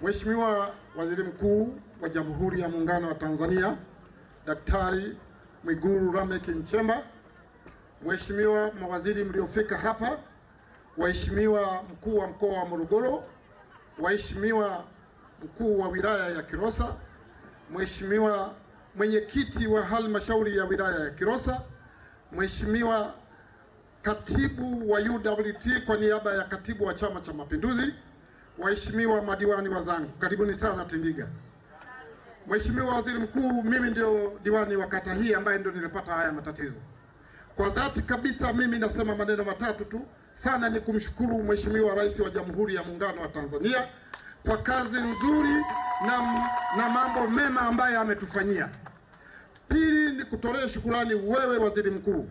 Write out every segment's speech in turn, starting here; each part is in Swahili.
Mheshimiwa Waziri Mkuu wa Jamhuri ya Muungano wa Tanzania Daktari Mwigulu Lameck Nchemba, Mheshimiwa mawaziri mliofika hapa, Waheshimiwa mkuu wa mkoa wa Morogoro, Waheshimiwa mkuu wa wilaya ya Kilosa, Mheshimiwa mwenyekiti wa halmashauri ya wilaya ya Kilosa, Mheshimiwa katibu wa UWT kwa niaba ya katibu wa Chama cha Mapinduzi, waheshimiwa madiwani wazangu, karibuni sana Tindiga. Mheshimiwa Waziri Mkuu, mimi ndio diwani wa kata hii ambaye ndio nilipata haya matatizo. Kwa dhati kabisa mimi nasema maneno matatu tu. Sana ni kumshukuru Mheshimiwa Rais wa Jamhuri ya Muungano wa Tanzania kwa kazi nzuri na mambo mema ambayo ametufanyia. Pili ni kutolea shukrani wewe Waziri Mkuu.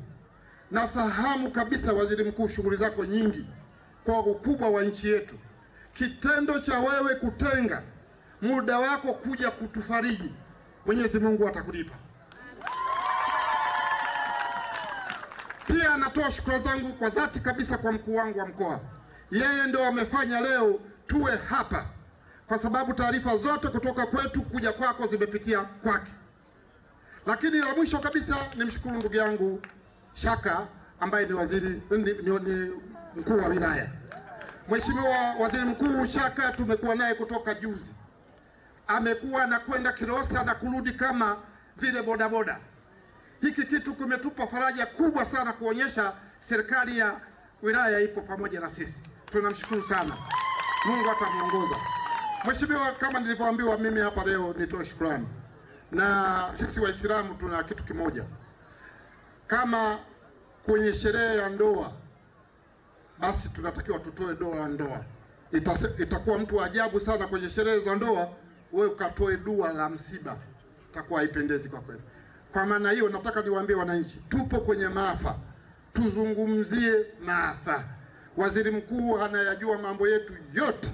Nafahamu kabisa Waziri Mkuu, shughuli zako nyingi kwa ukubwa wa nchi yetu. Kitendo cha wewe kutenga muda wako kuja kutufariji, Mwenyezi Mungu atakulipa. Pia natoa shukrani zangu kwa dhati kabisa kwa mkuu wangu wa mkoa. Yeye ndio amefanya leo tuwe hapa, kwa sababu taarifa zote kutoka kwetu kuja kwako zimepitia kwake. Lakini la mwisho kabisa nimshukuru ndugu yangu Shaka ambaye ni ni mkuu wa wilaya. Mheshimiwa Waziri Mkuu Shaka tumekuwa naye kutoka juzi. Amekuwa na kwenda Kilosa na kurudi kama vile bodaboda. Hiki kitu kimetupa faraja kubwa sana kuonyesha serikali ya wilaya ipo pamoja na sisi. Tunamshukuru sana. Mungu atamuongoza. Mheshimiwa, kama nilivyoambiwa, mimi hapa leo nitoe shukrani. Na sisi Waislamu tuna kitu kimoja. Kama kwenye sherehe ya ndoa, basi tunatakiwa tutoe dua la ndoa. Itakuwa mtu ajabu sana kwenye sherehe za ndoa wewe ukatoe dua la msiba. Itakuwa haipendezi kwa kweli. Kwa maana hiyo nataka niwaambie wananchi, tupo kwenye maafa. Tuzungumzie maafa. Waziri Mkuu anayajua mambo yetu yote.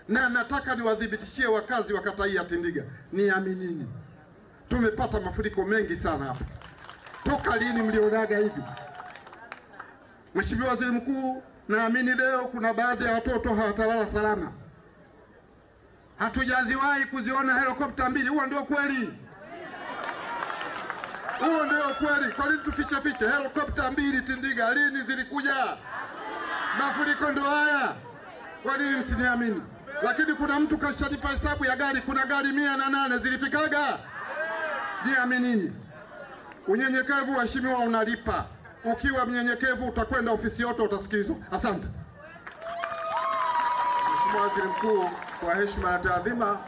Na nataka niwadhibitishie wakazi wa kata hii ya Tindiga, niaminini. Tumepata mafuriko mengi sana hapa. Toka lini mlionaga hivi? Mheshimiwa Waziri Mkuu, naamini leo kuna baadhi ya watoto hawatalala salama. Hatujaziwahi kuziona helikopta mbili. Huo ndio kweli? Huo ndio kweli? Kwa nini tufiche fiche? Helikopta mbili Tindiga lini zilikuja? Mafuriko ndio haya. Kwa nini msiniamini? Lakini kuna mtu kashanipa hesabu ya gari, kuna gari 108 zilifikaga. Niaminini. Unyenyekevu waheshimiwa unalipa. Ukiwa mnyenyekevu utakwenda ofisi yote utasikizwa. Asante. Mheshimiwa Waziri Mkuu, kwa heshima na taadhima